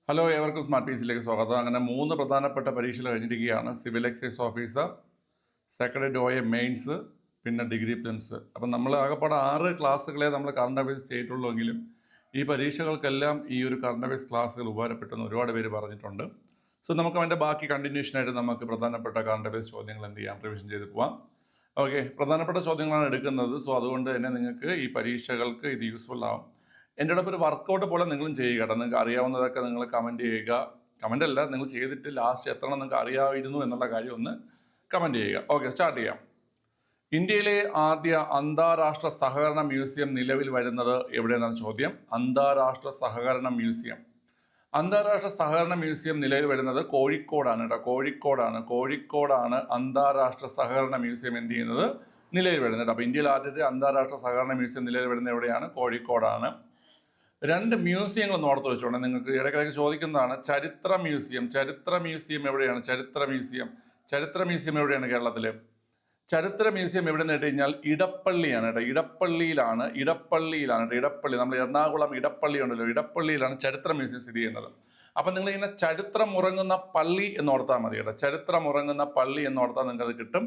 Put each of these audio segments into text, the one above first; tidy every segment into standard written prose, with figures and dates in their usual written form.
Hello, ഏവർക്കും smart പീസിലേക്ക് സ്വാഗതം. അങ്ങനെ 3 പ്രധാനപ്പെട്ട പരീക്ഷകൾ കഴിഞ്ഞിരിക്കുകയാണ്. Civil excise officer, secretary OA mains, പിന്നെ ഡിഗ്രി പ്രിലിംസ്. അപ്പം നമ്മൾ ആകെപ്പാടെ 6 ക്ലാസ്സുകളെ നമ്മൾ കറണ്ട് അഫയേഴ്സ് ചെയ്തിട്ടുള്ളെങ്കിലും ഈ പരീക്ഷകൾക്കെല്ലാം ഈ ഒരു കറണ്ട് അഫയേഴ്സ് ക്ലാസ്സുകൾ ഉപകാരപ്പെട്ടെന്ന് ഒരുപാട് പേര് പറഞ്ഞിട്ടുണ്ട്. സോ നമുക്ക് അതിൻ്റെ ബാക്കി കണ്ടിന്യൂഷനായിട്ട് നമുക്ക് പ്രധാനപ്പെട്ട കറണ്ട് അഫയേഴ്സ് ചോദ്യങ്ങൾ എന്ത് ചെയ്യാം, റിവിഷൻ ചെയ്ത് പോവാം. ഓക്കെ, പ്രധാനപ്പെട്ട ചോദ്യങ്ങളാണ് എടുക്കുന്നത്. സോ അതുകൊണ്ട് തന്നെ നിങ്ങൾക്ക് ഈ പരീക്ഷകൾക്ക് ഇത് യൂസ്ഫുൾ ആവും. എൻ്റെ അടുത്ത് ഒരു വർക്കൗട്ട് പോലെ നിങ്ങളും ചെയ്യുക കേട്ടോ. നിങ്ങൾക്ക് അറിയാവുന്നതൊക്കെ നിങ്ങൾ കമൻറ്റ് ചെയ്യുക. കമൻ്റ് അല്ല, നിങ്ങൾ ചെയ്തിട്ട് ലാസ്റ്റ് എത്ര നിങ്ങൾക്ക് അറിയാമായിരുന്നു എന്നുള്ള കാര്യം ഒന്ന് കമൻറ്റ് ചെയ്യുക. ഓക്കെ, സ്റ്റാർട്ട് ചെയ്യാം. ഇന്ത്യയിലെ ആദ്യ അന്താരാഷ്ട്ര സഹകരണ മ്യൂസിയം നിലവിൽ വരുന്നത് എവിടെയെന്നാണ് ചോദ്യം. അന്താരാഷ്ട്ര സഹകരണ മ്യൂസിയം നിലവിൽ വരുന്നത് കോഴിക്കോടാണ് കേട്ടോ. കോഴിക്കോടാണ് അന്താരാഷ്ട്ര സഹകരണ മ്യൂസിയം എന്ത് ചെയ്യുന്നത്, നിലവിൽ വരുന്നത്. അപ്പോൾ ഇന്ത്യയിൽ ആദ്യത്തെ അന്താരാഷ്ട്ര സഹകരണ മ്യൂസിയം നിലവിൽ വരുന്നത് എവിടെയാണ്? കോഴിക്കോടാണ്. 2 മ്യൂസിയങ്ങൾ ഒന്ന് ഓർത്ത് വെച്ചോണ്ട് നിങ്ങൾക്ക് ഇടയ്ക്കിടയ്ക്ക് ചോദിക്കുന്നതാണ്. ചരിത്ര മ്യൂസിയം എവിടെയാണ്? ചരിത്ര മ്യൂസിയം എവിടെയാണ് കേരളത്തിൽ? ചരിത്ര മ്യൂസിയം എവിടെ നിന്ന് കഴിഞ്ഞാൽ ഇടപ്പള്ളിയാണ് കേട്ടോ. ഇടപ്പള്ളി, നമ്മൾ എറണാകുളം ഇടപ്പള്ളി ഉണ്ടല്ലോ, ഇടപ്പള്ളിയിലാണ് ചരിത്ര മ്യൂസിയം സ്ഥിതി ചെയ്യുന്നത്. അപ്പം നിങ്ങളിങ്ങനെ ചരിത്രമുറങ്ങുന്ന പള്ളി എന്നോർത്താൽ മതി കേട്ടോ. ചരിത്രമുറങ്ങുന്ന പള്ളി എന്നോർത്താൽ നിങ്ങൾക്ക് അത് കിട്ടും.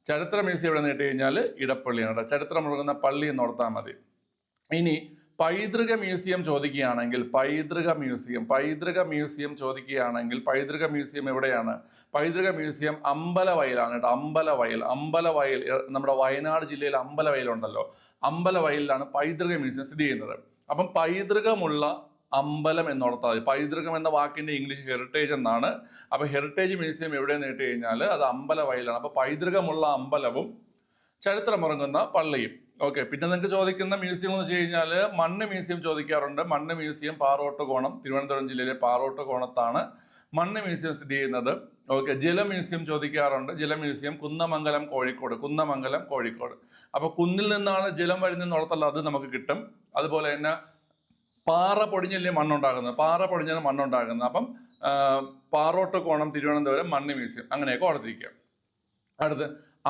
ചരിത്ര മ്യൂസിയം എവിടെ നിന്ന് കഴിഞ്ഞാൽ ഇടപ്പള്ളിയാണ് കേട്ടോ. ചരിത്രമുറങ്ങുന്ന പള്ളി എന്നോർത്താൽ മതി. ഇനി പൈതൃക മ്യൂസിയം ചോദിക്കുകയാണെങ്കിൽ പൈതൃക മ്യൂസിയം എവിടെയാണ്? പൈതൃക മ്യൂസിയം അമ്പലവയലാണ് കേട്ടോ. അമ്പലവയൽ നമ്മുടെ വയനാട് ജില്ലയിൽ അമ്പലവയലുണ്ടല്ലോ, അമ്പലവയലിലാണ് പൈതൃക മ്യൂസിയം സ്ഥിതി ചെയ്യുന്നത്. അപ്പം പൈതൃകമുള്ള അമ്പലം എന്നോർത്താൽ മതി. പൈതൃകം എന്ന വാക്കിന്റെ ഇംഗ്ലീഷ് ഹെറിറ്റേജ് എന്നാണ്. അപ്പൊ ഹെറിറ്റേജ് മ്യൂസിയം എവിടെയെന്ന് കേട്ട് കഴിഞ്ഞാൽ അത് അമ്പലവയലാണ്. അപ്പൊ പൈതൃകമുള്ള അമ്പലവും ചരിത്രമുറങ്ങുന്ന പള്ളിയും. ഓക്കെ, പിന്നെ നിങ്ങൾക്ക് ചോദിക്കുന്ന മ്യൂസിയം എന്ന് വെച്ച് കഴിഞ്ഞാൽ മണ്ണ് മ്യൂസിയം ചോദിക്കാറുണ്ട്. മണ്ണ് മ്യൂസിയം പാറോട്ടുകോണം, തിരുവനന്തപുരം ജില്ലയിലെ പാറോട്ടുകോണത്താണ് മണ്ണ് മ്യൂസിയം സ്ഥിതി ചെയ്യുന്നത്. ഓക്കെ, ജല മ്യൂസിയം ചോദിക്കാറുണ്ട്. ജല മ്യൂസിയം കുന്നമംഗലം കോഴിക്കോട്. അപ്പോൾ കുന്നിൽ നിന്നാണ് ജലം വരുന്നതെന്ന് ഓർത്തല്ല, അത് നമുക്ക് കിട്ടും. അതുപോലെ തന്നെ പാറ പൊടിഞ്ഞല്ലേ മണ്ണുണ്ടാകുന്നത്. അപ്പം പാറോട്ടുകോണം തിരുവനന്തപുരം മണ്ണ് മ്യൂസിയം, അങ്ങനെയൊക്കെ ഓർത്തിരിക്കുക. അടുത്ത്,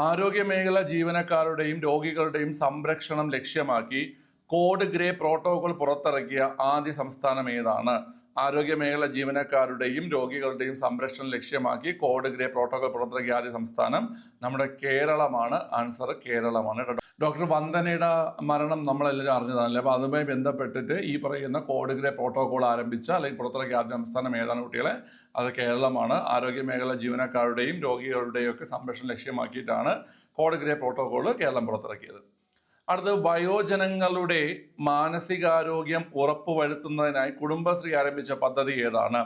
ആരോഗ്യമേഖല ജീവനക്കാരുടെയും രോഗികളുടെയും സംരക്ഷണം ലക്ഷ്യമാക്കി കോഡ് ഗ്രേ പ്രോട്ടോകോൾ പുറത്തിറക്കിയ ആദ്യ സംസ്ഥാനം ഏതാണ്? ആരോഗ്യമേഖല ജീവനക്കാരുടെയും രോഗികളുടെയും സംരക്ഷണം ലക്ഷ്യമാക്കി കോഡ് ഗ്രേ പ്രോട്ടോകോൾ പുറത്തിറക്കിയ ആദ്യ സംസ്ഥാനം നമ്മുടെ കേരളമാണ്. ആൻസർ കേരളമാണ്. ഡോക്ടർ വന്ദനയുടെ മരണം നമ്മളെല്ലാവരും അറിഞ്ഞതാണല്ലേ. അപ്പോൾ അതുമായി ബന്ധപ്പെട്ടിട്ട് ഈ പറയുന്ന കോഡ് ഗ്രേ പ്രോട്ടോകോൾ ആരംഭിച്ച അല്ലെങ്കിൽ പുറത്തിറക്കിയ ആദ്യ സംസ്ഥാനം ഏതാണ് കുട്ടികളെ? അത് കേരളമാണ്. ആരോഗ്യമേഖല ജീവനക്കാരുടെയും രോഗികളുടെയും ഒക്കെ സംരക്ഷണം ലക്ഷ്യമാക്കിയിട്ടാണ് കോഡ് ഗ്രേ പ്രോട്ടോകോൾ കേരളം പുറത്തിറക്കിയത്. അടുത്ത്, വയോജനങ്ങളുടെ മാനസികാരോഗ്യം ഉറപ്പുവരുത്തുന്നതിനായി കുടുംബശ്രീ ആരംഭിച്ച പദ്ധതി ഏതാണ്?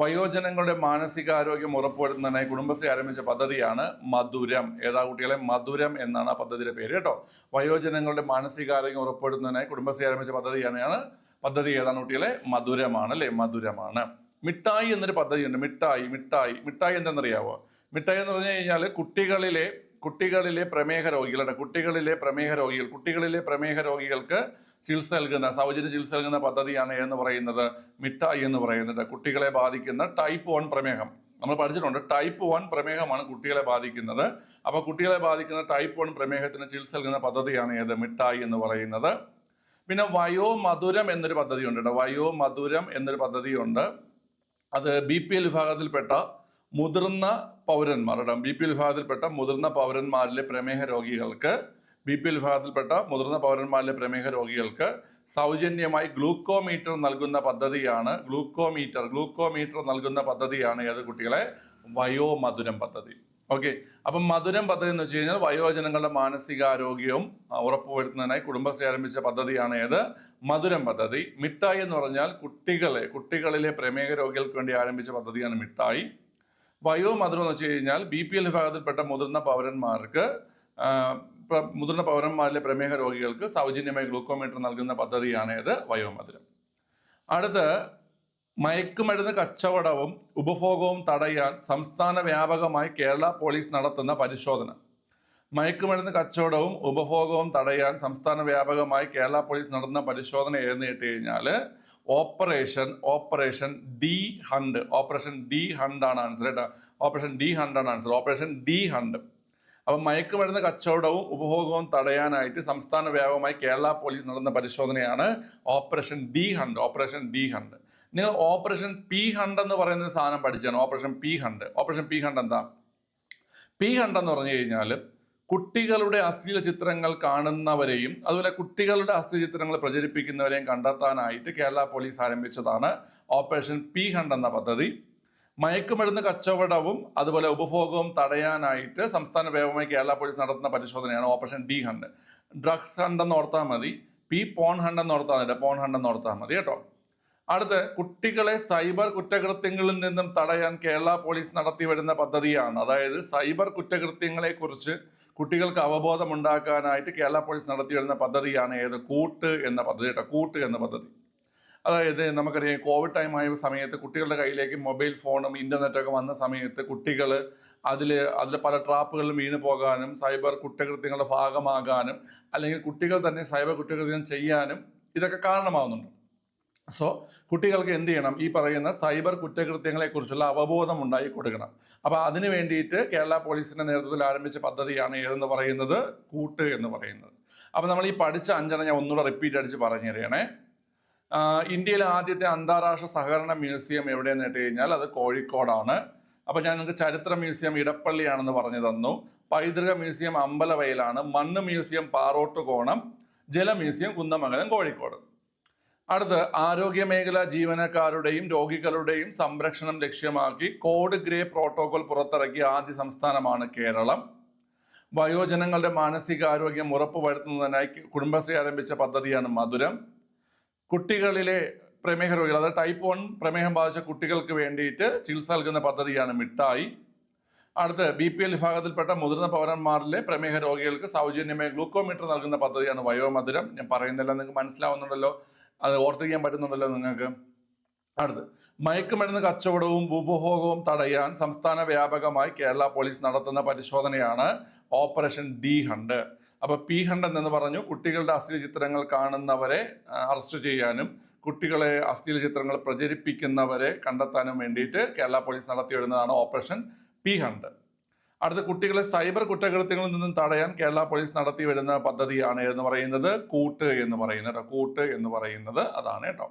വയോജനങ്ങളുടെ മാനസികാരോഗ്യം ഉറപ്പുവരുത്തുന്നതിനായി കുടുംബശ്രീ ആരംഭിച്ച പദ്ധതിയാണ് മധുരം. ഏതാ കുട്ടികളെ? മധുരം എന്നാണ് ആ പദ്ധതിയുടെ പേര് കേട്ടോ. വയോജനങ്ങളുടെ മാനസികാരോഗ്യം ഉറപ്പുവരുത്തുന്നതിനായി കുടുംബശ്രീ ആരംഭിച്ച പദ്ധതി ഏതാണ് കുട്ടികളെ? മധുരമാണ് അല്ലേ, മധുരമാണ്. മിഠായി എന്നൊരു പദ്ധതിയുണ്ട്. മിഠായി എന്താണെന്നറിയാവോ? മിഠായി എന്ന് പറഞ്ഞു കഴിഞ്ഞാൽ കുട്ടികളിലെ പ്രമേഹ രോഗികൾക്ക് ചികിത്സ നൽകുന്ന, സൗജന്യ ചികിത്സ നൽകുന്ന പദ്ധതിയാണ് എന്ന് പറയുന്നത് മിഠായി എന്ന് പറയുന്നത്. കുട്ടികളെ ബാധിക്കുന്ന ടൈപ്പ് 1 പ്രമേഹം നമ്മൾ പഠിച്ചിട്ടുണ്ട്. ടൈപ്പ് 1 പ്രമേഹമാണ് കുട്ടികളെ ബാധിക്കുന്നത്. അപ്പോൾ കുട്ടികളെ ബാധിക്കുന്ന ടൈപ്പ് 1 പ്രമേഹത്തിന് ചികിത്സ നൽകുന്ന പദ്ധതിയാണ് ഏത്? മിഠായി എന്ന് പറയുന്നത്. പിന്നെ വയോമധുരം എന്നൊരു പദ്ധതിയുണ്ട് കേട്ടോ. വയോമധുരം എന്നൊരു പദ്ധതിയുണ്ട്. അത് BPL വിഭാഗത്തിൽപ്പെട്ട മുതിർന്ന പൗരന്മാരിലെ പ്രമേഹ രോഗികൾക്ക് സൗജന്യമായി ഗ്ലൂക്കോമീറ്റർ നൽകുന്ന പദ്ധതിയാണ് ഏത് കുട്ടികളെ? വയോമധുരം പദ്ധതി. ഓക്കെ, അപ്പം മധുരം പദ്ധതി എന്ന് വെച്ച് കഴിഞ്ഞാൽ വയോജനങ്ങളുടെ മാനസികാരോഗ്യവും ഉറപ്പുവരുത്തുന്നതിനായി കുടുംബശ്രീ ആരംഭിച്ച പദ്ധതിയാണ് ഏത്? മധുരം പദ്ധതി. മിഠായി എന്ന് പറഞ്ഞാൽ കുട്ടികളിലെ പ്രമേഹ രോഗികൾക്ക് വേണ്ടി ആരംഭിച്ച പദ്ധതിയാണ് മിഠായി. വയോമധുരം എന്ന് വെച്ച് കഴിഞ്ഞാൽ BPL വിഭാഗത്തിൽപ്പെട്ട മുതിർന്ന പൗരന്മാരിലെ പ്രമേഹ രോഗികൾക്ക് സൗജന്യമായി ഗ്ലൂക്കോമീറ്റർ നൽകുന്ന പദ്ധതിയാണ് ഏത്? വയോമധുരം. അടുത്ത്, മയക്കുമരുന്ന് കച്ചവടവും ഉപഭോഗവും തടയാൻ സംസ്ഥാന വ്യാപകമായി കേരള പോലീസ് നടത്തുന്ന പരിശോധന. മയക്കുമരുന്ന് കച്ചവടവും ഉപഭോഗവും തടയാൻ സംസ്ഥാന വ്യാപകമായി കേരള പോലീസ് നടത്തുന്ന പരിശോധന ഏതെന്ന് കേട്ട് കഴിഞ്ഞാൽ ഓപ്പറേഷൻ ഡി ഹണ്ട് ആണ് ആൻസർ കേട്ടോ. Operation D hunt. അപ്പം മയക്കുമരുന്ന് കച്ചവടവും ഉപഭോഗവും തടയാനായിട്ട് സംസ്ഥാന വ്യാപകമായി കേരള പോലീസ് നടത്തുന്ന പരിശോധനയാണ് ഓപ്പറേഷൻ ഡി ഹണ്ട്. നിങ്ങൾ ഓപ്പറേഷൻ പി ഹണ്ട് എന്ന് പറയുന്ന സാധനം പഠിച്ചാണ്. ഓപ്പറേഷൻ പി ഹണ്ട് എന്താ? പി ഹണ്ട് എന്ന് പറഞ്ഞു കഴിഞ്ഞാൽ കുട്ടികളുടെ അശ്ലീല ചിത്രങ്ങൾ കാണുന്നവരെയും അതുപോലെ കുട്ടികളുടെ അശ്ലീല ചിത്രങ്ങൾ പ്രചരിപ്പിക്കുന്നവരെയും കണ്ടെത്താനായിട്ട് കേരള പോലീസ് ആരംഭിച്ചതാണ് ഓപ്പറേഷൻ പി ഹണ്ട് എന്ന പദ്ധതി. മയക്കുമരുന്ന് കച്ചവടവും അതുപോലെ ഉപഭോഗവും തടയാനായിട്ട് സംസ്ഥാന വ്യാപകമായി കേരള പോലീസ് നടത്തുന്ന പരിശോധനയാണ് operation D hunt. Drugs hunt എന്ന് ഓർത്താൽ മതി, പോൺ ഹണ്ട് എന്ന് ഓർത്താൽ മതി കേട്ടോ. അടുത്ത് കുട്ടികളെ സൈബർ കുറ്റകൃത്യങ്ങളിൽ നിന്നും തടയാൻ കേരള പോലീസ് നടത്തി വരുന്ന പദ്ധതിയാണ്. അതായത് സൈബർ കുറ്റകൃത്യങ്ങളെ കുറിച്ച് കുട്ടികൾക്ക് അവബോധം ഉണ്ടാക്കാനായിട്ട് കേരള പോലീസ് നടത്തി വരുന്ന പദ്ധതിയാണ് ഏത്? കൂട്ട് എന്ന പദ്ധതി കേട്ടോ. കൂട്ട് എന്ന പദ്ധതി. അതായത് നമുക്കറിയാം, കോവിഡ് ടൈം ആയ സമയത്ത് കുട്ടികളുടെ കയ്യിലേക്ക് മൊബൈൽ ഫോണും ഇന്റർനെറ്റൊക്കെ വന്ന സമയത്ത് കുട്ടികൾ അതിൽ പല ട്രാപ്പുകളിലും വീണ് പോകാനും സൈബർ കുറ്റകൃത്യങ്ങളുടെ ഭാഗമാകാനും അല്ലെങ്കിൽ കുട്ടികൾ തന്നെ സൈബർ കുറ്റകൃത്യം ചെയ്യാനും ഇതൊക്കെ കാരണമാകുന്നുണ്ട്. സോ കുട്ടികൾക്ക് എന്ത് ചെയ്യണം? ഈ പറയുന്ന സൈബർ കുറ്റകൃത്യങ്ങളെ കുറിച്ചുള്ള അവബോധം ഉണ്ടായി കൊടുക്കണം. അപ്പോൾ അതിനു വേണ്ടിയിട്ട് കേരള പോലീസിന്റെ നേതൃത്വത്തിൽ ആരംഭിച്ച പദ്ധതിയാണ് ഏതെന്ന് പറയുന്നത്? കൂട്ട് എന്ന് പറയുന്നത്. അപ്പോൾ നമ്മൾ ഈ പഠിച്ച 5 ഞാൻ ഒന്നുകൂടെ റിപ്പീറ്റ് അടിച്ച് പറഞ്ഞു തരികയാണേ. ഇന്ത്യയിലെ ആദ്യത്തെ അന്താരാഷ്ട്ര സഹകരണ മ്യൂസിയം എവിടെയെന്ന് കേട്ട് കഴിഞ്ഞാൽ അത് കോഴിക്കോടാണ്. അപ്പോൾ ഞാൻ നിങ്ങൾക്ക് ചരിത്ര മ്യൂസിയം ഇടപ്പള്ളിയാണെന്ന് പറഞ്ഞു തന്നു. പൈതൃക മ്യൂസിയം അമ്പലവയലാണ്. മണ്ണ് മ്യൂസിയം പാറോട്ടുകോണം. ജല മ്യൂസിയം കുന്ദമംഗലം കോഴിക്കോട്. അടുത്ത് ആരോഗ്യ മേഖല ജീവനക്കാരുടെയും രോഗികളുടെയും സംരക്ഷണം ലക്ഷ്യമാക്കി കോഡ് ഗ്രേ പ്രോട്ടോകോൾ പുറത്തിറക്കിയ ആദ്യ സംസ്ഥാനമാണ് കേരളം. വയോജനങ്ങളുടെ മാനസികാരോഗ്യം ഉറപ്പുവരുത്തുന്നതിനായി കുടുംബശ്രീ ആരംഭിച്ച പദ്ധതിയാണ് മധുരം. കുട്ടികളിലെ പ്രമേഹ രോഗികൾ, അതായത് ടൈപ്പ് 1 പ്രമേഹം ബാധിച്ച കുട്ടികൾക്ക് വേണ്ടിയിട്ട് ചികിത്സ നൽകുന്ന പദ്ധതിയാണ് മിഠായി. അടുത്ത് BPL വിഭാഗത്തിൽപ്പെട്ട മുതിർന്ന പൗരന്മാരിലെ പ്രമേഹ രോഗികൾക്ക് സൗജന്യമായി ഗ്ലൂക്കോമീറ്റർ നൽകുന്ന പദ്ധതിയാണ് വയോമധുരം. ഞാൻ പറയുന്നില്ല, നിങ്ങൾക്ക് മനസ്സിലാവുന്നുണ്ടല്ലോ, അത് ഓർത്തിരിക്കാൻ പറ്റുന്നുണ്ടല്ലോ നിങ്ങൾക്ക്. അടുത്ത് മയക്കുമരുന്ന് കച്ചവടവും ഉപഭോഗവും തടയാൻ സംസ്ഥാന വ്യാപകമായി കേരള പോലീസ് നടത്തുന്ന പരിശോധനയാണ് ഓപ്പറേഷൻ ഡി ഹണ്ട്. അപ്പോൾ പി ഹണ്ട് എന്ന് പറഞ്ഞു, കുട്ടികളുടെ അശ്ലീല ചിത്രങ്ങൾ കാണുന്നവരെ അറസ്റ്റ് ചെയ്യാനും കുട്ടികളെ അശ്ലീല ചിത്രങ്ങൾ പ്രചരിപ്പിക്കുന്നവരെ കണ്ടെത്താനും വേണ്ടിയിട്ട് കേരള പോലീസ് നടത്തി വരുന്നതാണ് ഓപ്പറേഷൻ പി ഹണ്ട്. അടുത്ത കുട്ടികളെ സൈബർ കുറ്റകൃത്യങ്ങളിൽ നിന്നും തടയാൻ കേരള പോലീസ് നടത്തി വരുന്ന പദ്ധതിയാണ് എന്ന് പറയുന്നത് കൂട്ട് എന്ന് പറയുന്നത്. കൂട്ട് എന്ന് പറയുന്നത് അതാണ് കേട്ടോ.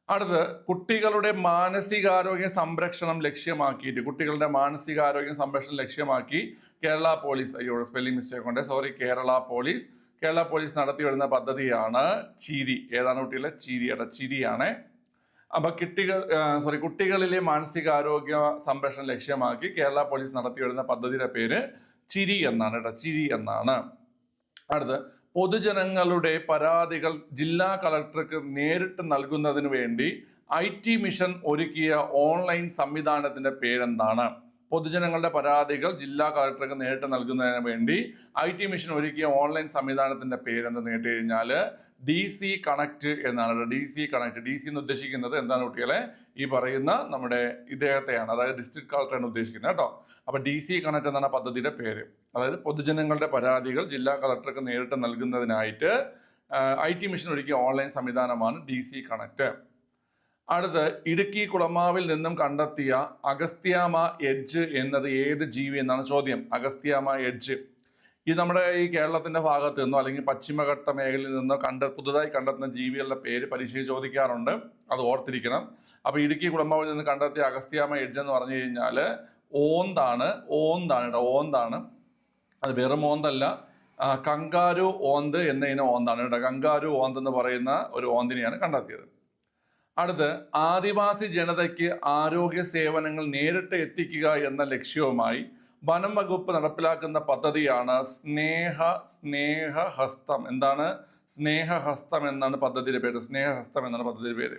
അടുത്ത് കുട്ടികളുടെ മാനസികാരോഗ്യ സംരക്ഷണം ലക്ഷ്യമാക്കിയിട്ട് കേരള പോലീസ്, സ്പെല്ലിംഗ് മിസ്റ്റേക്ക് ഉണ്ട്, കേരള പോലീസ് നടത്തി വരുന്ന പദ്ധതിയാണ് ചിരി. ഏതാണ് കുട്ടികളെ? ചിരിയാണ്. അപ്പൊ കുട്ടികളിലെ മാനസികാരോഗ്യ സംരക്ഷണം ലക്ഷ്യമാക്കി കേരള പോലീസ് നടത്തി വരുന്ന പദ്ധതിയുടെ പേര് ചിരി എന്നാണ് കേട്ടോ. ചിരി എന്നാണ്. അടുത്ത് പൊതുജനങ്ങളുടെ പരാതികൾ ജില്ലാ കളക്ടർക്ക് നേരിട്ട് നൽകുന്നതിന് വേണ്ടി IT മിഷൻ ഒരുക്കിയ ഓൺലൈൻ സംവിധാനത്തിന്റെ പേരെന്താണ്? പൊതുജനങ്ങളുടെ പരാതികൾ ജില്ലാ കളക്ടർക്ക് നേരിട്ട് നൽകുന്നതിന് വേണ്ടി IT മിഷൻ ഒരുക്കിയ ഓൺലൈൻ സംവിധാനത്തിന്റെ പേരെന്തെന്ന് കേട്ട് കഴിഞ്ഞാൽ DC കണക്ട് എന്നാണ്. DC എന്ന് ഉദ്ദേശിക്കുന്നത് എന്താണ് കുട്ടികളെ? ഈ പറയുന്ന നമ്മുടെ ഇദ്ദേഹത്തെയാണ്, അതായത് ഡിസ്ട്രിക്ട് കളക്ടറാണ് ഉദ്ദേശിക്കുന്നത് കേട്ടോ. അപ്പൊ DC കണക്ട് എന്നാണ് പദ്ധതിയുടെ പേര്. അതായത് പൊതുജനങ്ങളുടെ പരാതികൾ ജില്ലാ കളക്ടർക്ക് നേരിട്ട് നൽകുന്നതിനായിട്ട് IT മിഷൻ ഒരുക്കിയ ഓൺലൈൻ സംവിധാനമാണ് DC കണക്ട്. അടുത്ത് ഇടുക്കി കുളമാവിൽ നിന്നും കണ്ടെത്തിയ അഗസ്ത്യാമ എഡ്ജ് എന്നത് ഏത് ജീവി എന്നാണ് ചോദ്യം. അഗസ്ത്യാമ എഡ്ജ് ഇത് നമ്മുടെ ഈ കേരളത്തിന്റെ ഭാഗത്ത് നിന്നോ അല്ലെങ്കിൽ പശ്ചിമഘട്ട മേഖലയിൽ നിന്നോ പുതുതായി കണ്ടെത്തുന്ന ജീവികളുടെ പേര് പരീക്ഷയിൽ ചോദിക്കാറുണ്ട്, അത് ഓർത്തിരിക്കണം. അപ്പൊ ഇടുക്കി കുളമാവിൽ നിന്ന് കണ്ടെത്തിയ അഗസ്ത്യാമ എഡ്ജ് എന്ന് പറഞ്ഞു കഴിഞ്ഞാൽ ഓന്താണ് കേട്ടോ. അത് വെറും ഓന്തല്ല, കങ്കാരു ഓന്ത് എന്നതിന് ഓന്താണ് കേട്ടോ. കങ്കാരു ഓന്ത് എന്ന് പറയുന്ന ഒരു ഓന്തിനെയാണ് കണ്ടെത്തിയത്. അടുത്ത് ആദിവാസി ജനതയ്ക്ക് ആരോഗ്യ സേവനങ്ങൾ നേരിട്ട് എത്തിക്കുക എന്ന ലക്ഷ്യവുമായി വനം വകുപ്പ് നടപ്പിലാക്കുന്ന പദ്ധതിയാണ് സ്നേഹഹസ്തം. എന്താണ്? സ്നേഹഹസ്തം എന്നാണ് പദ്ധതിയുടെ പേര്.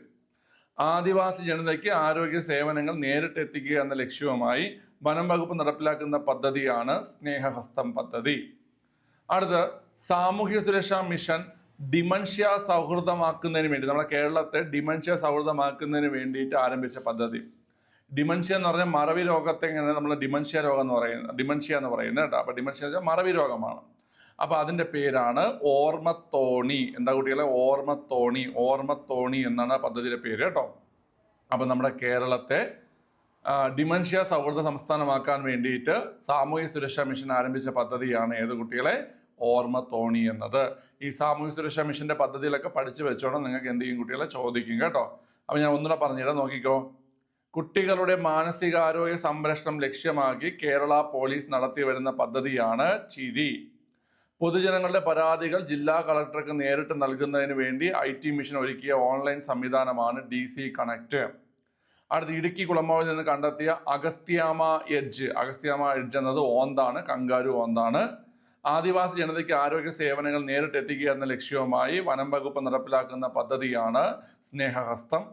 ആദിവാസി ജനതയ്ക്ക് ആരോഗ്യ സേവനങ്ങൾ നേരിട്ട് എത്തിക്കുക എന്ന ലക്ഷ്യവുമായി വനം വകുപ്പ് നടപ്പിലാക്കുന്ന പദ്ധതിയാണ് സ്നേഹഹസ്തം പദ്ധതി. അടുത്ത് സാമൂഹ്യ സുരക്ഷാ മിഷൻ ഡിമൻഷ്യ സൗഹൃദമാക്കുന്നതിന് വേണ്ടി, നമ്മുടെ കേരളത്തെ ഡിമൻഷ്യ സൗഹൃദമാക്കുന്നതിന് വേണ്ടിയിട്ട് ആരംഭിച്ച പദ്ധതി. ഡിമൻഷ്യ എന്ന് പറഞ്ഞാൽ മറവി രോഗത്തെ എങ്ങനെ നമ്മൾ ഡിമൻഷ്യ എന്ന് പറയുന്നത് കേട്ടോ. അപ്പൊ ഡിമൻഷ്യ എന്ന് വെച്ചാൽ മറവി രോഗമാണ്. അപ്പൊ അതിന്റെ പേരാണ് ഓർമ്മത്തോണി. എന്താ കുട്ടികളെ? ഓർമ്മത്തോണി എന്നാണ് പദ്ധതിയുടെ പേര് കേട്ടോ. അപ്പൊ നമ്മുടെ കേരളത്തെ ഡിമൻഷ്യ സൗഹൃദ സംസ്ഥാനമാക്കാൻ വേണ്ടിയിട്ട് സാമൂഹ്യ സുരക്ഷാ മിഷൻ ആരംഭിച്ച പദ്ധതിയാണ് ഏത് കുട്ടികളെ? ഓർമ്മത്തോണി എന്നത്. ഈ സാമൂഹ്യ സുരക്ഷാ മിഷന്റെ പദ്ധതികളൊക്കെ പഠിച്ചു വെച്ചോണം, നിങ്ങൾക്ക് എന്ത് ചെയ്യും കുട്ടികളെ ചോദിക്കും കേട്ടോ. അപ്പൊ ഞാൻ ഒന്നുകൂടെ പറഞ്ഞുതരാം, നോക്കിക്കോ. കുട്ടികളുടെ മാനസികാരോഗ്യ സംരക്ഷണം ലക്ഷ്യമാക്കി കേരള പോലീസ് നടത്തി വരുന്ന പദ്ധതിയാണ് ചിരി. പൊതുജനങ്ങളുടെ പരാതികൾ ജില്ലാ കളക്ടർക്ക് നേരിട്ട് നൽകുന്നതിന് വേണ്ടി IT മിഷൻ ഒരുക്കിയ ഓൺലൈൻ സംവിധാനമാണ് DC കണക്ട്. അടുത്ത് ഇടുക്കി കുളമാവിൽ നിന്ന് കണ്ടെത്തിയ അഗസ്ത്യാമ എഡ്ജ് എന്നത് ഓന്താണ്, കങ്കാരു ഓന്താണ്. ആദിവാസി ജനതയ്ക്ക് ആരോഗ്യ സേവനങ്ങൾ നേരിട്ട് എത്തിക്കുക എന്ന ലക്ഷ്യവുമായി വനം വകുപ്പ് നടപ്പിലാക്കുന്ന പദ്ധതിയാണ് സ്നേഹഹസ്തം.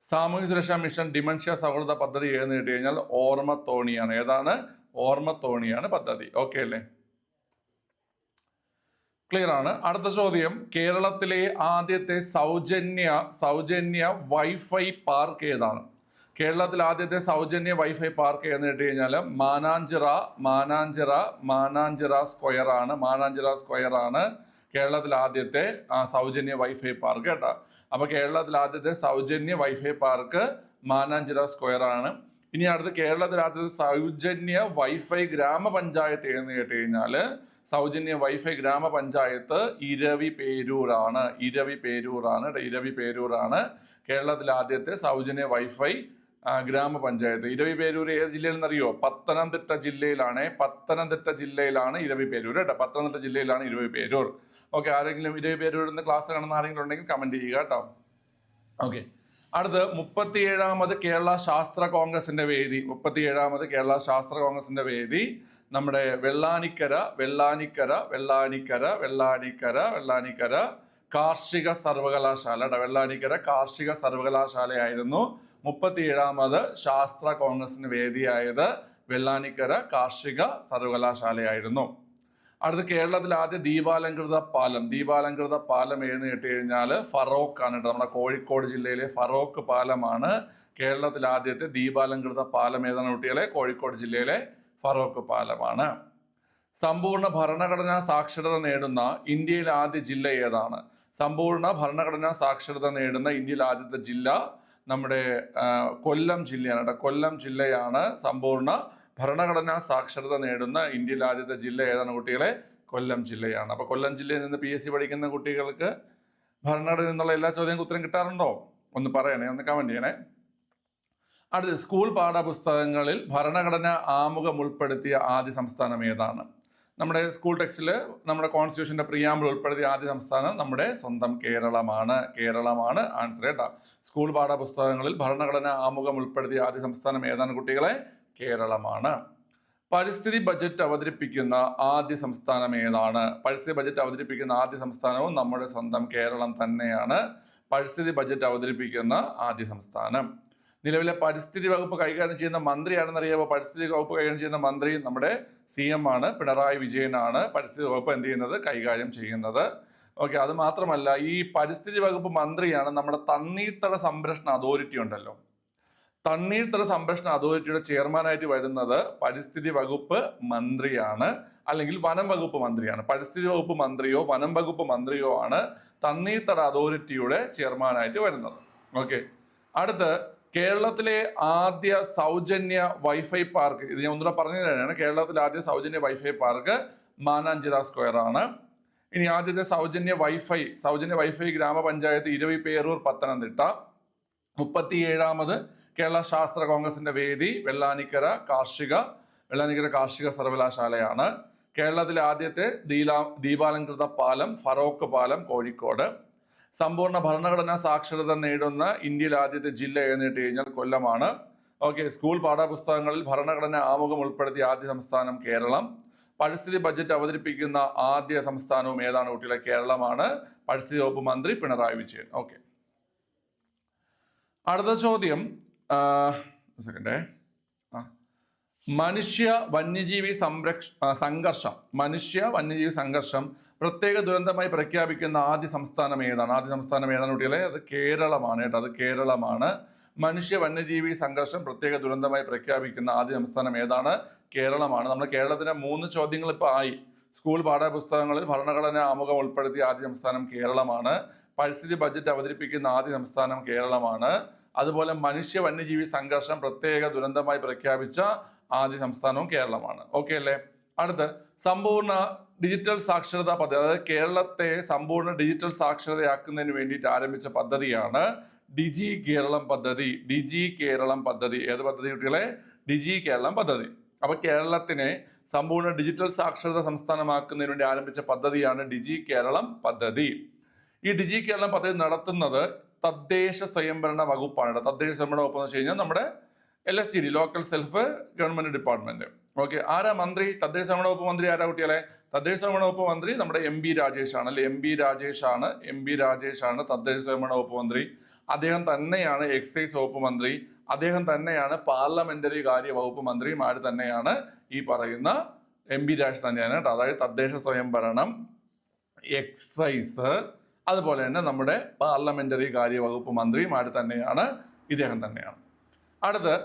സാമൂഹ്യ സുരക്ഷാ മിഷൻ ഡിമൻഷ്യ സൗഹൃദ പദ്ധതി ഏതെന്ന് കേട്ട് കഴിഞ്ഞാൽ ഓർമ്മത്തോണിയാണ്. ഏതാണ്? ഓർമ്മത്തോണിയാണ് പദ്ധതി. ഓക്കെ അല്ലേ? ക്ലിയർ ആണ്. അടുത്ത ചോദ്യം, കേരളത്തിലെ ആദ്യത്തെ സൗജന്യ വൈഫൈ പാർക്ക് ഏതാണ്? കേരളത്തിൽ ആദ്യത്തെ സൗജന്യ വൈഫൈ പാർക്ക് എന്ന് കേട്ട് കഴിഞ്ഞാൽ മാനാഞ്ചിറ സ്ക്വയർ ആണ് കേരളത്തിൽ ആദ്യത്തെ സൗജന്യ വൈഫൈ പാർക്ക് കേട്ടോ. അപ്പൊ കേരളത്തിൽ ആദ്യത്തെ സൗജന്യ വൈഫൈ പാർക്ക് മാനാഞ്ചിറ സ്ക്വയർ ആണ്. ഇനി അടുത്ത് കേരളത്തിൽ ആദ്യത്തെ സൗജന്യ വൈഫൈ ഗ്രാമപഞ്ചായത്ത് എന്ന് കേട്ട് കഴിഞ്ഞാൽ സൗജന്യ വൈഫൈ ഗ്രാമപഞ്ചായത്ത് ഇരവിപേരൂരാണ്. ഇരവിപേരൂരാണ് കേരളത്തിൽ ആദ്യത്തെ സൗജന്യ വൈഫൈ ഗ്രാമപഞ്ചായത്ത്. ഇരവിപേരൂർ ഏത് ജില്ലയിൽ നിന്നറിയോ? പത്തനംതിട്ട ജില്ലയിലാണ് ഇരവിപേരൂർ കേട്ടോ. പത്തനംതിട്ട ജില്ലയിലാണ് ഇരവിപേരൂർ. ഓക്കെ, ആരെങ്കിലും ഇരവിപേരൂരിൽ നിന്ന് ക്ലാസ് കാണുന്ന ആരെങ്കിലും ഉണ്ടെങ്കിൽ കമന്റ് ചെയ്യുക കേട്ടോ. ഓക്കെ, അടുത്ത് 37ാമത് കേരള ശാസ്ത്ര കോൺഗ്രസിന്റെ വേദി നമ്മുടെ വെള്ളാനിക്കര കാർഷിക സർവകലാശാല. വെള്ളാനിക്കര കാർഷിക സർവകലാശാലയായിരുന്നു 37ാമത് ശാസ്ത്ര കോൺഗ്രസിന് വേദിയായത്. വെള്ളാനിക്കര കാർഷിക സർവകലാശാലയായിരുന്നു. അടുത്ത് കേരളത്തിൽ ആദ്യ ദീപാലങ്കൃത പാലം ഏതെന്ന് കേട്ട് കഴിഞ്ഞാൽ ഫറോക്ക് ആണ് കേട്ടോ. നമ്മുടെ കോഴിക്കോട് ജില്ലയിലെ ഫറോക്ക് പാലമാണ് കേരളത്തിൽ ആദ്യത്തെ ദീപാലങ്കൃത പാലം. ഏതാണ് കുട്ടികളെ? കോഴിക്കോട് ജില്ലയിലെ ഫറോക്ക് പാലമാണ്. സമ്പൂർണ്ണ ഭരണഘടനാ സാക്ഷരത നേടുന്ന ഇന്ത്യയിലെ ആദ്യ ജില്ല ഏതാണ്? സമ്പൂർണ്ണ ഭരണഘടനാ സാക്ഷരത നേടുന്ന ഇന്ത്യയിലെ ആദ്യത്തെ ജില്ല നമ്മുടെ കൊല്ലം ജില്ലയാണ് കേട്ടോ. കൊല്ലം ജില്ലയാണ് സമ്പൂർണ്ണ ഭരണഘടനാ സാക്ഷരത നേടുന്ന ഇന്ത്യയിലെ ആദ്യത്തെ ജില്ല. ഏതാണ് കുട്ടികളെ? കൊല്ലം ജില്ലയാണ്. അപ്പൊ കൊല്ലം ജില്ലയിൽ നിന്ന് PSC പഠിക്കുന്ന കുട്ടികൾക്ക് ഭരണഘടനയിൽ നിന്നുള്ള എല്ലാ ചോദ്യങ്ങൾക്കും ഉത്തരം കിട്ടാറുണ്ടോ? ഒന്ന് പറയണേ, ഒന്ന് കമന്റ് ചെയ്യണേ. അടുത്ത് സ്കൂൾ പാഠപുസ്തകങ്ങളിൽ ഭരണഘടന ആമുഖം ഉൾപ്പെടുത്തിയ ആദ്യ സംസ്ഥാനം ഏതാണ്? നമ്മുടെ സ്കൂൾ ടെക്സ്റ്റിൽ നമ്മുടെ കോൺസ്റ്റിറ്റ്യൂഷന്റെ പ്രിയാമ്പിൾ ഉൾപ്പെടുത്തിയ ആദ്യ സംസ്ഥാനം നമ്മുടെ സ്വന്തം കേരളമാണ് ആൻസർ കേട്ടോ. സ്കൂൾ പാഠപുസ്തകങ്ങളിൽ ഭരണഘടന ആമുഖം ഉൾപ്പെടുത്തിയ ആദ്യ സംസ്ഥാനം ഏതാണ് കുട്ടികളെ? കേരളമാണ്. പരിസ്ഥിതി ബജറ്റ് അവതരിപ്പിക്കുന്ന ആദ്യ സംസ്ഥാനം ഏതാണ്? പരിസ്ഥിതി ബജറ്റ് അവതരിപ്പിക്കുന്ന ആദ്യ സംസ്ഥാനവും നമ്മുടെ സ്വന്തം കേരളം തന്നെയാണ്. പരിസ്ഥിതി ബജറ്റ് അവതരിപ്പിക്കുന്ന ആദ്യ സംസ്ഥാനം. നിലവിലെ പരിസ്ഥിതി വകുപ്പ് കൈകാര്യം ചെയ്യുന്ന മന്ത്രി ആണെന്നറിയാമോ? പരിസ്ഥിതി വകുപ്പ് കൈകാര്യം ചെയ്യുന്ന മന്ത്രി നമ്മുടെ CM ആണ്, പിണറായി വിജയനാണ് പരിസ്ഥിതി വകുപ്പ് എന്ത് ചെയ്യുന്നത്? കൈകാര്യം ചെയ്യുന്നത്. ഓക്കെ, അത് മാത്രമല്ല ഈ പരിസ്ഥിതി വകുപ്പ് മന്ത്രിയാണ് നമ്മുടെ തണ്ണീർത്തട സംരക്ഷണ അതോറിറ്റി ഉണ്ടല്ലോ. തണ്ണീർത്തട സംരക്ഷണ അതോറിറ്റിയുടെ ചെയർമാനായിട്ട് വരുന്നത് പരിസ്ഥിതി വകുപ്പ് മന്ത്രിയാണ്, അല്ലെങ്കിൽ വനം വകുപ്പ് മന്ത്രിയാണ്. പരിസ്ഥിതി വകുപ്പ് മന്ത്രിയോ വനം വകുപ്പ് മന്ത്രിയോ ആണ് തണ്ണീർത്തട അതോറിറ്റിയുടെ ചെയർമാനായിട്ട് വരുന്നത്. ഓക്കെ, അടുത്ത് കേരളത്തിലെ ആദ്യ സൗജന്യ വൈഫൈ പാർക്ക്, ഇത് ഞാൻ ഒന്നുകൂടെ പറഞ്ഞു തരാനാണ്. കേരളത്തിലെ ആദ്യ സൗജന്യ വൈഫൈ പാർക്ക് മാനാഞ്ചിറ സ്ക്വയർ ആണ്. ഇനി ആദ്യത്തെ സൗജന്യ വൈഫൈ ഗ്രാമപഞ്ചായത്ത് ഇരവിപേരൂർ പത്തനംതിട്ട. 37ാമത് കേരള ശാസ്ത്ര കോൺഗ്രസിന്റെ വേദി വെള്ളാനിക്കര കാർഷിക സർവകലാശാലയാണ്. കേരളത്തിലെ ആദ്യത്തെ ദീപാലങ്കൃത പാലം ഫറോക്ക് പാലം കോഴിക്കോട്. സമ്പൂർണ്ണ ഭരണഘടനാ സാക്ഷരത നേടുന്ന ഇന്ത്യയിലെ ആദ്യത്തെ ജില്ല എന്ന് കേട്ട് കഴിഞ്ഞാൽ കൊല്ലമാണ്. ഓക്കെ, സ്കൂൾ പാഠപുസ്തകങ്ങളിൽ ഭരണഘടന ആമുഖം ഉൾപ്പെടുത്തിയ ആദ്യ സംസ്ഥാനം കേരളം. പരിസ്ഥിതി ബജറ്റ് അവതരിപ്പിക്കുന്ന ആദ്യ സംസ്ഥാനവും ഏതാണ് കുട്ടികളെ? കേരളമാണ്. പരിസ്ഥിതി വകുപ്പ് മന്ത്രി പിണറായി വിജയൻ. ഓക്കെ, അടുത്ത ചോദ്യം മനുഷ്യ വന്യജീവി സംഘർഷം പ്രത്യേക ദുരന്തമായി പ്രഖ്യാപിക്കുന്ന ആദ്യ സംസ്ഥാനം ഏതാണ് കുട്ടികളെ? അത് കേരളമാണ് കേട്ടോ. അത് കേരളമാണ്. മനുഷ്യ വന്യജീവി സംഘർഷം പ്രത്യേക ദുരന്തമായി പ്രഖ്യാപിക്കുന്ന ആദ്യ സംസ്ഥാനം ഏതാണ്? കേരളമാണ്. നമ്മുടെ കേരളത്തിന് 3 ചോദ്യങ്ങൾ ഇപ്പോൾ ആയി. സ്കൂൾ പാഠപുസ്തകങ്ങളിൽ ഭരണഘടന ആമുഖം ഉൾപ്പെടുത്തിയ ആദ്യ സംസ്ഥാനം കേരളമാണ്. പരിസ്ഥിതി ബജറ്റ് അവതരിപ്പിക്കുന്ന ആദ്യ സംസ്ഥാനം കേരളമാണ്. അതുപോലെ മനുഷ്യ വന്യജീവി സംഘർഷം പ്രത്യേക ദുരന്തമായി പ്രഖ്യാപിച്ച ആദ്യ സംസ്ഥാനവും കേരളമാണ്. ഓക്കെ അല്ലേ? അടുത്ത് സമ്പൂർണ്ണ ഡിജിറ്റൽ സാക്ഷരതാ പദ്ധതി, അതായത് കേരളത്തെ സമ്പൂർണ്ണ ഡിജിറ്റൽ സാക്ഷരതയാക്കുന്നതിന് വേണ്ടിയിട്ട് ആരംഭിച്ച പദ്ധതിയാണ് ഡിജി കേരളം പദ്ധതി. ഡിജി കേരളം പദ്ധതി ഏത് പദ്ധതി കുട്ടികളെ? ഡിജി കേരളം പദ്ധതി. അപ്പൊ കേരളത്തിനെ സമ്പൂർണ്ണ ഡിജിറ്റൽ സാക്ഷരത സംസ്ഥാനമാക്കുന്നതിന് വേണ്ടി ആരംഭിച്ച പദ്ധതിയാണ് ഡിജി കേരളം പദ്ധതി. ഈ ഡിജി കേരളം പദ്ധതി നടത്തുന്നത് തദ്ദേശ സ്വയംഭരണ വകുപ്പാണ്. തദ്ദേശ സ്വയംഭരണ വകുപ്പ് എന്ന് വെച്ച് കഴിഞ്ഞാൽ നമ്മുടെ LSTD, local self government department. Okay, ആരാ മന്ത്രി? തദ്ദേശ സ്വയംഭരണ വകുപ്പ് മന്ത്രി ആരാ കുട്ടികളെ? തദ്ദേശ സ്വയംഭരണ വകുപ്പ് മന്ത്രി നമ്മുടെ MB രാജേഷ് ആണ്, അല്ലെ? MB രാജേഷ് ആണ് തദ്ദേശ സ്വയംഭരണ വകുപ്പ് മന്ത്രി. അദ്ദേഹം തന്നെയാണ് എക്സൈസ് വകുപ്പ് മന്ത്രി. അദ്ദേഹം തന്നെയാണ് പാർലമെന്ററി കാര്യ വകുപ്പ് മന്ത്രിയും. ആര് തന്നെയാണ്? ഈ പറയുന്ന MB രാജേഷ് തന്നെയാണ് കേട്ടോ. അതായത് തദ്ദേശ സ്വയംഭരണം, എക്സൈസ്, അതുപോലെ തന്നെ നമ്മുടെ പാർലമെന്ററി കാര്യ വകുപ്പ് മന്ത്രിയും ആര് തന്നെയാണ്? ഇദ്ദേഹം തന്നെയാണ്. അടുത്ത്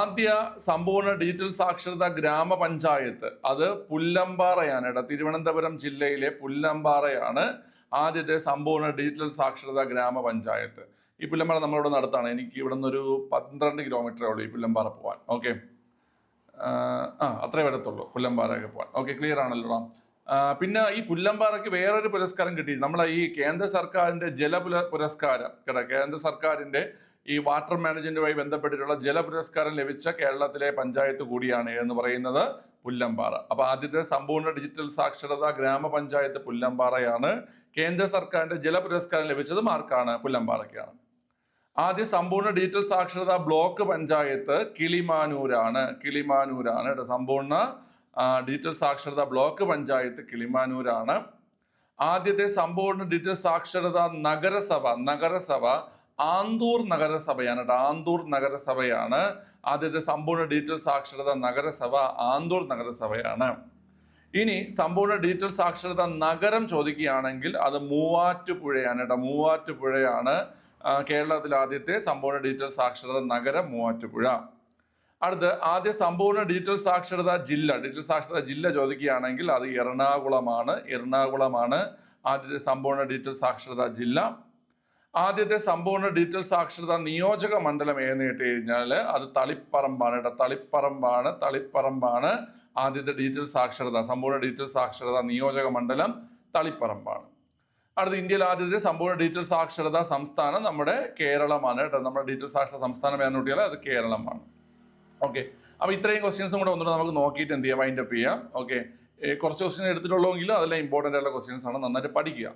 ആദ്യ സമ്പൂർണ്ണ ഡിജിറ്റൽ സാക്ഷരതാ ഗ്രാമപഞ്ചായത്ത്, അത് പുല്ലമ്പാറയാണ് കേട്ടോ. തിരുവനന്തപുരം ജില്ലയിലെ പുല്ലമ്പാറയാണ് ആദ്യത്തെ സമ്പൂർണ്ണ ഡിജിറ്റൽ സാക്ഷരതാ ഗ്രാമപഞ്ചായത്ത്. ഈ പുല്ലമ്പാറ നമ്മളിവിടെ നടത്താണ്. എനിക്ക് ഇവിടെ നിന്നൊരു 12 കിലോമീറ്ററേ ഉള്ളൂ ഈ പുല്ലമ്പാറ പോകാൻ. ഓക്കെ, അത്രേ വരത്തുള്ളൂ പുല്ലമ്പാറയൊക്കെ പോകാൻ. ഓക്കെ, ക്ലിയർ ആണല്ലോ. പിന്നെ ഈ പുല്ലമ്പാറയ്ക്ക് വേറൊരു പുരസ്കാരം കിട്ടി. നമ്മളെ ഈ കേന്ദ്ര സർക്കാരിന്റെ പുരസ്കാരം കേട്ടോ. കേന്ദ്ര സർക്കാരിന്റെ ഈ വാട്ടർ മാനേജ്മെന്റുമായി ബന്ധപ്പെട്ടിട്ടുള്ള പുരസ്കാരം ലഭിച്ച കേരളത്തിലെ പഞ്ചായത്ത് കൂടിയാണ് എന്ന് പറയുന്നത് പുല്ലമ്പാറ. അപ്പൊ ആദ്യത്തെ സമ്പൂർണ്ണ ഡിജിറ്റൽ സാക്ഷരതാ ഗ്രാമപഞ്ചായത്ത് പുല്ലമ്പാറയാണ്. കേന്ദ്ര സർക്കാരിന്റെ പുരസ്കാരം ലഭിച്ചത് ആർക്കാണ്? പുല്ലമ്പാറയ്ക്കാണ്. ആദ്യ സമ്പൂർണ്ണ ഡിജിറ്റൽ സാക്ഷരതാ ബ്ലോക്ക് പഞ്ചായത്ത് കിളിമാനൂരാണ് കേട്ടോ. സമ്പൂർണ്ണ ഡിജിറ്റൽ സാക്ഷരതാ ബ്ലോക്ക് പഞ്ചായത്ത് കിളിമാനൂരാണ്. ആദ്യത്തെ സമ്പൂർണ്ണ ഡിജിറ്റൽ സാക്ഷരതാ നഗരസഭ ആന്തൂർ നഗരസഭയാണ് കേട്ടോ. ആന്തൂർ നഗരസഭയാണ് ആദ്യത്തെ സമ്പൂർണ്ണ ഡിജിറ്റൽ സാക്ഷരതാ നഗരസഭ. ആന്തൂർ നഗരസഭയാണ്. ഇനി സമ്പൂർണ്ണ ഡിജിറ്റൽ സാക്ഷരതാ നഗരം ചോദിക്കുകയാണെങ്കിൽ അത് മൂവാറ്റുപുഴയാണ് കേട്ടോ. മൂവാറ്റുപുഴയാണ് കേരളത്തിൽ ആദ്യത്തെ സമ്പൂർണ്ണ ഡിജിറ്റൽ സാക്ഷരതാ നഗരം, മൂവാറ്റുപുഴ. അടുത്ത് ആദ്യ സമ്പൂർണ്ണ ഡിജിറ്റൽ സാക്ഷരതാ ജില്ല ചോദിക്കുകയാണെങ്കിൽ അത് എറണാകുളമാണ് ആദ്യത്തെ സമ്പൂർണ്ണ ഡിജിറ്റൽ സാക്ഷരതാ ജില്ല. ആദ്യത്തെ സമ്പൂർണ്ണ ഡിജിറ്റൽ സാക്ഷരതാ നിയോജക മണ്ഡലം ഏതെന്ന് കേട്ട് കഴിഞ്ഞാൽ അത് തളിപ്പറമ്പാണ് കേട്ടോ. തളിപ്പറമ്പാണ് ആദ്യത്തെ സമ്പൂർണ്ണ ഡിജിറ്റൽ സാക്ഷരതാ നിയോജക മണ്ഡലം തളിപ്പറമ്പാണ്. അടുത്ത ഇന്ത്യയിൽ ആദ്യത്തെ സമ്പൂർണ്ണ ഡിജിറ്റൽ സാക്ഷരതാ സംസ്ഥാനം നമ്മുടെ കേരളമാണ് കേട്ടോ. നമ്മുടെ ഡിജിറ്റൽ സാക്ഷരതാ സംസ്ഥാനം ഏതെന്ന് കുട്ടിയാൽ അത് കേരളമാണ്. ഓക്കെ, അപ്പോൾ ഇത്രയും ക്വസ്റ്റ്യൻസും കൂടെ ഒന്നുകൂടെ നമുക്ക് നോക്കിയിട്ട് എന്ത് ചെയ്യാം, വൈൻഡ് അപ്പ് ചെയ്യാം. ഓക്കെ, കുറച്ച് ക്വസ്റ്റ്യൻ എടുത്തിട്ടുള്ളെങ്കിലും അതെല്ലാം ഇമ്പോർട്ടൻ്റ് ആയിട്ടുള്ള ക്വസ്റ്റ്യൻസ് ആണ്, നന്നായിട്ട് പഠിക്കുക.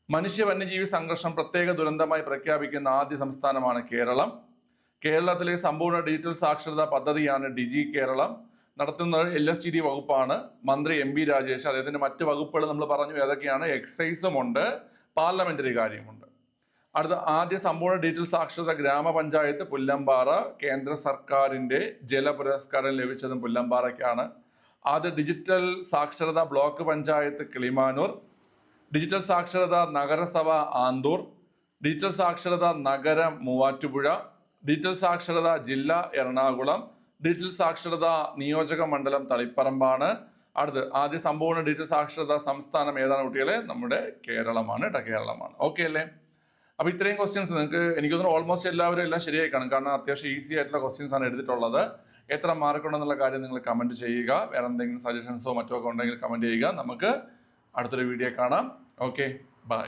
മനുഷ്യ വന്യജീവി സംഘർഷം പ്രത്യേക ദുരന്തമായി പ്രഖ്യാപിക്കുന്ന ആദ്യ സംസ്ഥാനമാണ് കേരളം. കേരളത്തിലെ സമ്പൂർണ്ണ ഡിജിറ്റൽ സാക്ഷരതാ പദ്ധതിയാണ് ഡിജി കേരളം. നടത്തുന്നത് LSTD വകുപ്പാണ്. മന്ത്രി MB രാജേഷ്. അദ്ദേഹത്തിന്റെ മറ്റ് വകുപ്പുകൾ നമ്മൾ പറഞ്ഞു ഏതൊക്കെയാണ്? എക്സൈസും ഉണ്ട്, പാർലമെന്ററി കാര്യമുണ്ട്. അടുത്ത ആദ്യ സമ്പൂർണ്ണ ഡിജിറ്റൽ സാക്ഷരതാ ഗ്രാമപഞ്ചായത്ത് പുല്ലമ്പാറ. കേന്ദ്ര സർക്കാരിന്റെ പുരസ്കാരം ലഭിച്ചതും പുല്ലമ്പാറയ്ക്കാണ്. ആദ്യ ഡിജിറ്റൽ സാക്ഷരതാ ബ്ലോക്ക് പഞ്ചായത്ത് കിളിമാനൂർ. ഡിജിറ്റൽ സാക്ഷരതാ നഗരസഭ ആന്തൂർ. ഡിജിറ്റൽ സാക്ഷരതാ നഗരം മൂവാറ്റുപുഴ. ഡിജിറ്റൽ സാക്ഷരതാ ജില്ല എറണാകുളം. ഡിജിറ്റൽ സാക്ഷരതാ നിയോജക മണ്ഡലം തളിപ്പറമ്പാണ്. അടുത്ത് ആദ്യ സമ്പൂർണ്ണ ഡിജിറ്റൽ സാക്ഷരതാ സംസ്ഥാനം ഏതാണ് കുട്ടികളെ? നമ്മുടെ കേരളമാണ് കേട്ടോ. കേരളമാണ്. ഓക്കെ അല്ലേ? അപ്പോൾ ഇത്രയും ക്വസ്റ്റ്യൻസ് നിങ്ങൾക്ക് എനിക്ക് തോന്നുന്നു ഓൾമോസ്റ്റ് എല്ലാവരും എല്ലാം ശരിയായി കാണും. കാരണം അത്യാവശ്യം ഈസി ആയിട്ടുള്ള ക്വസ്റ്റ്യൻസ് ആണ് എടുത്തിട്ടുള്ളത്. എത്ര മാർക്ക് ഉണ്ടെന്നുള്ള കാര്യം നിങ്ങൾ കമൻറ്റ് ചെയ്യുക. വേറെ എന്തെങ്കിലും സജഷൻസോ മറ്റോ ഒക്കെ ഉണ്ടെങ്കിൽ കമൻറ്റ് ചെയ്യുക. നമുക്ക് അടുത്തൊരു വീഡിയോ കാണാം. Okay, by.